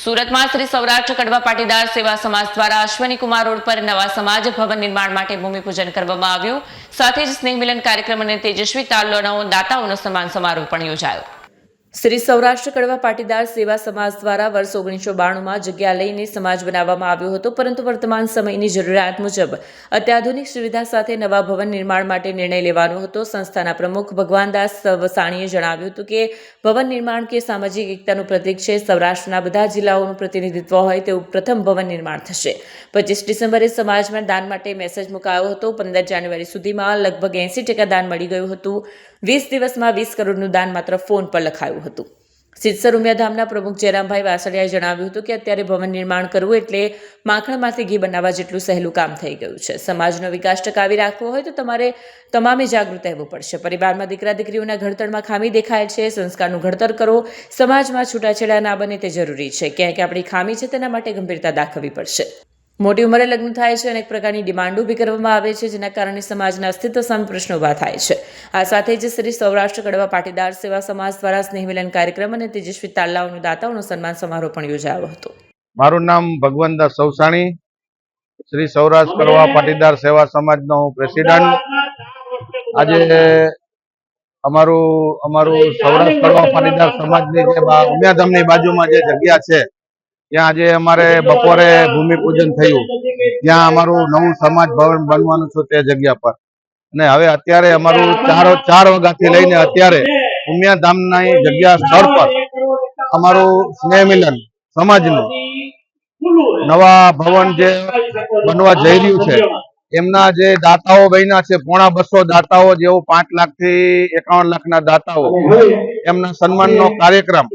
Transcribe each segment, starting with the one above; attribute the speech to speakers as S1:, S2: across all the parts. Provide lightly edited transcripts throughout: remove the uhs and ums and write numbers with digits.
S1: સુરતમાં શ્રી સૌરાષ્ટ્ર કડવા પાટીદાર સેવા સમાજ દ્વારા અશ્વની કુમાર રોડ પર નવા સમાજ ભવન નિર્માણ માટે ભૂમિપૂજન કરવામાં આવ્યું। સાથે જ સ્નેહ મિલન કાર્યક્રમ અને તેજસ્વી તાલુકાના દાતાઓનો સન્માન સમારોહ પણ યોજાયો। શ્રી સૌરાષ્ટ્ર કડવા પાટીદાર સેવા સમાજ દ્વારા વર્ષ 1992માં જગ્યા લઈને સમાજ બનાવવામાં આવ્યો હતો, પરંતુ વર્તમાન સમયની જરૂરિયાત મુજબ અત્યાધુનિક સુવિધા સાથે નવા ભવન નિર્માણ માટે નિર્ણય લેવાનો હતો। સંસ્થાના પ્રમુખ ભગવાનદાસ વસાણીએ જણાવ્યું હતું કે ભવન નિર્માણ કે સામાજિક એકતાનું પ્રતીક છે। સૌરાષ્ટ્રના બધા જિલ્લાઓનું પ્રતિનિધિત્વ હોય તેવું પ્રથમ ભવન નિર્માણ થશે। 25 ડિસેમ્બરે સમાજમાં દાન માટે મેસેજ મુકાયો હતો। 15 જાન્યુઆરી સુધીમાં લગભગ 80% દાન મળી ગયું હતું। 20 દિવસમાં 20 કરોડનું દાન માત્ર ફોન પર લખાયું હતું। સિદ્ધસર ઉમિયાધામના પ્રમુખ જયરામભાઈ વાસળિયાએ જણાવ્યું હતું કે અત્યારે ભવન નિર્માણ કરવું એટલે માખણમાંથી ઘી બનાવવા જેટલું સહેલું કામ થઈ ગયું છે। સમાજનો વિકાસ ટકાવી રાખવો હોય તો તમારે તમામે જાગૃત રહેવું પડશે। પરિવારમાં દીકરા દીકરીઓના ઘડતરમાં ખામી દેખાય છે, સંસ્કારનું ઘડતર કરો। સમાજમાં છૂટાછેડા ના બને તે જરૂરી છે। ક્યાંક આપણી ખામી છે તેના માટે ગંભીરતા દાખવવી પડશે। મોટી ઉંમરે લગ્ન થાય છે, અનેક પ્રકારની ડિમાન્ડ ઊભી કરવામાં આવે છે, જેના કારણે સમાજના અસ્તિત્વ સામે પ્રશ્નો ઊભા થાય છે। આ સાથે જ શ્રી સૌરાષ્ટ્ર કડવા પાટીદાર સેવા સમાજ દ્વારા સ્નેહ મિલન કાર્યક્રમ અને તેજસ્વી તાલાઓનું દાતાઓનો સન્માન સમારોહ પણ યોજાયો હતો।
S2: મારું નામ ભગવાનદાસ સૌસાણી, શ્રી સૌરાષ્ટ્ર કડવા પાટીદાર સેવા સમાજનો હું પ્રેસિડન્ટ। આજે અમારું સૌરાષ્ટ્ર કડવા પાટીદાર સમાજની જે ઉમિયાધામની બાજુમાં જે જગ્યા છે ત્યાં આજે અમારે બપોરે ભૂમિપૂજન થયું, જ્યાં અમારું નવું સમાજ ભવન બનવાનું છે તે જગ્યા પર। અને હવે અત્યારે અમારું 4 વાગ્યાથી લઈને અત્યારે ઉમિયાધામની જગ્યા સ્થળ પર અમારું સ્નેહ મિલન સમાજનું નવા ભવન જે બનવા જઈ રહ્યું છે, એમના જે દાતાઓ બન્યા છે, 250 દાતાઓ, જેવું 5 લાખથી 51 લાખના દાતાઓ, એમના સન્માનનો કાર્યક્રમ,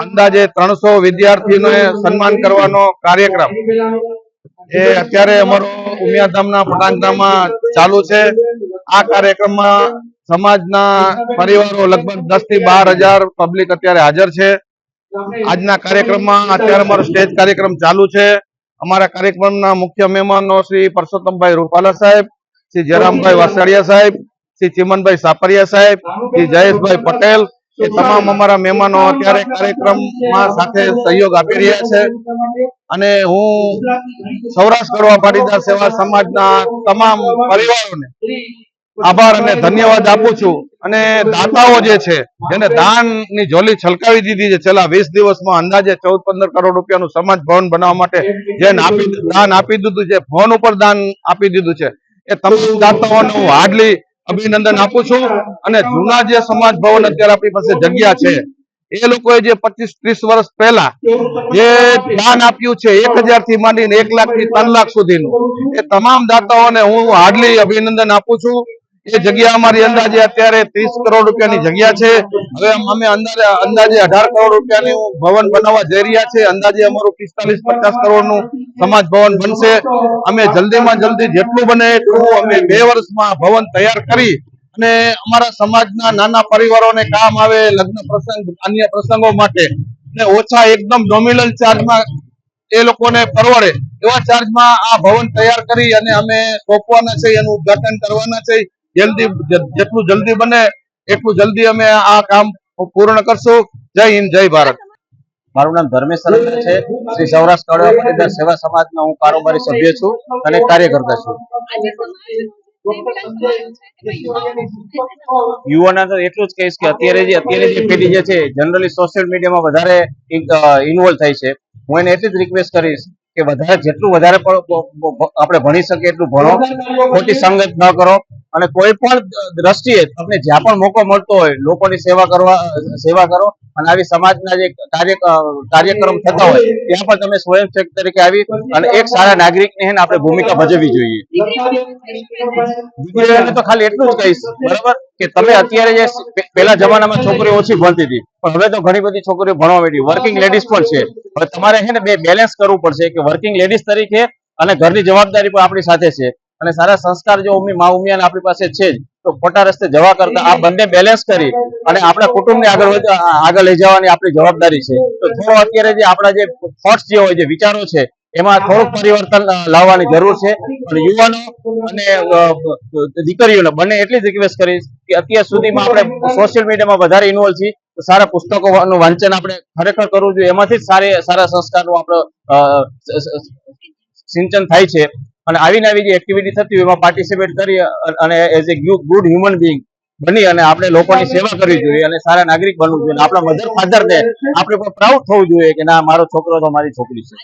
S2: અંદાજે 300 વિદ્યાર્થીઓને સન્માન કરવાનો કાર્યક્રમ એ અત્યારે અમારો ઉમિયાધામના પટાંગણામાં ચાલુ છે। આ કાર્યક્રમમાં સમાજના પરિવારો લગભગ 10 થી 12 હજાર પબ્લિક અત્યારે હાજર છે। આજના કાર્યક્રમમાં અત્યારે અમારો સ્ટેજ કાર્યક્રમ ચાલુ છે। અમારા કાર્યક્રમના મુખ્ય મહેમાનો શ્રી પરસોત્તમભાઈ રૂપાલા સાહેબ, શ્રી જયરામભાઈ વાસળિયા સાહેબ, શ્રી ચિમનભાઈ સાપરિયા સાહેબ, શ્રી જયેશભાઈ પટેલ, એ તમામ અમારા મહેમાનો અત્યારે કાર્યક્રમમાં સાથે સહયોગ આપી રહ્યા છે। અને હું સૌરાષ્ટ્ર કડવા પાટીદાર સેવા સમાજના તમામ પરિવારોને આભાર અને ધન્યવાદ આપું છું। અને દાતાઓ જે છે, જેને દાનની ઝોલી છલકાવી દીધી છે, છેલ્લા 20 દિવસમાં અંદાજે 14-15 કરોડ રૂપિયાનું સમાજ ભવન બનાવવા માટે જે દાન આપી દીધું છે, ફોન ઉપર દાન આપી દીધું છે, એ તમામ દાતાઓને હું હાર્દલી અભિનંદન આપું છું। અને જૂના જે સમાજ ભવન અત્યારે આપણી પાસે જગ્યા છે, એ લોકોએ જે 25-30 વર્ષ પહેલા જે દાન આપ્યું છે, 1000 થી માંડીને 1 લાખ થી 3 લાખ સુધીનું, એ તમામ દાતાઓને હું હાર્દલી અભિનંદન આપું છું। એ જગ્યા અમારી અંદાજે અત્યારે 30 કરોડ રૂપિયાની જગ્યા છે। હવે અમે અંદાજે 18 કરોડ રૂપિયાનું ભવન બનાવવા જઈ રહ્યા છે। અંદાજે અમારું 45-50 કરોડનું સમાજ ભવન બનશે। અમે જલ્દીમાં જલ્દી જેટલું બને એટલું અમે 2 વર્ષમાં ભવન તૈયાર કરી અને અમારા સમાજના નાના પરિવારોને કામ આવે, લગ્ન પ્રસંગ, અન્ય પ્રસંગો માટે, અને ઓછા એકદમ નોમિનલ ચાર્જમાં એ લોકોને પરવડે એવા ચાર્જમાં આ ભવન તૈયાર કરી અને અમે સોંપવાના છે, એનું ઉદ્ઘાટન કરવાના છે। જેટલું જલ્દી બને એટલું જલ્દી અમે આ કામ પૂર્ણ કરશું। જય હિન્દ, જય ભારત।
S3: મારું નામ ધર્મેશ સરવૈયા છે। શ્રી સૌરાષ્ટ્ર કડવા પાટીદાર સેવા સમાજનો હું કારોબારી સભ્ય છું અને કાર્યકર્તા છું। યુવાના તો એટલું જ કહીશ કે અત્યારે જે પેઢી જે છે, જનરલી સોશિયલ મીડિયામાં વધારે ઇન્વોલ્વ થાય છે। હું એને એટલી જ રિક્વેસ્ટ કરીશ કે જેટલું વધારે આપણે ભણી શકીએ એટલું ભણો, ખોટી સંગત ન કરો, અને કોઈ પણ દ્રષ્ટિએ તમને જ્યાં પણ મોકો મળતો હોય લોકોની સેવા કરો। અને આવી સમાજના જે કાર્યક્રમ થતા હોય ત્યાં પણ તમે સ્વયંસેવક તરીકે આવી અને એક સારા નાગરિકની આપણે ભૂમિકા ભજવવી જોઈએ। દીકરીઓને તો ખાલી એટલું જ કહીશ, બરાબર, કે તમે અત્યારે જે પહેલા જમાનામાં છોકરીઓ ઓછી ભણતી હતી, પણ હવે તો ઘણી બધી છોકરીઓ ભણવા માંડી, વર્કિંગ લેડીઝ પણ છે। હવે તમારે છે ને બેલેન્સ કરવું પડશે કે વર્કિંગ લેડીઝ તરીકે અને ઘરની જવાબદારી પણ આપણી સાથે છે, અને સારા સંસ્કાર જો મા ઉમિયાને આપણી પાસે છે જ, તો ખોટા રસ્તે જવા કરતા આ બંને બેલેન્સ કરી અને આપણા કુટુંબને આગળ લઈ જવાની આપણી જવાબદારી છે। તો થોડો અત્યારે જે આપણા જે થોટ્સ જે હોય, જે વિચારો છે, એમાં થોડુંક પરિવર્તન લાવવાની જરૂર છે। અને યુવાનો અને દીકરીઓને બંને એટલી જ રિક્વેસ્ટ કરીશ કે અત્યાર સુધીમાં આપણે સોશિયલ મીડિયામાં વધારે ઇન્વોલ્વ છીએ, તો સારા પુસ્તકોનું વાંચન આપણે ખરેખર કરવું જોઈએ. એમાંથી જ સારા સંસ્કારનું આપણે સિંચન થાય છે. અને આવી ને આવી જે એક્ટિવિટી થતી હોય એમાં પાર્ટિસિપેટ કરી અને as a good human being બની અને આપણે લોકોની સેવા કરવી જોઈએ અને સારા નાગરિક બનવું જોઈએ. આપણા મધર ફાધર ને આપણે પણ પ્રાઉડ થવું જોઈએ કે ના, મારો છોકરો તો મારી છોકરી છે.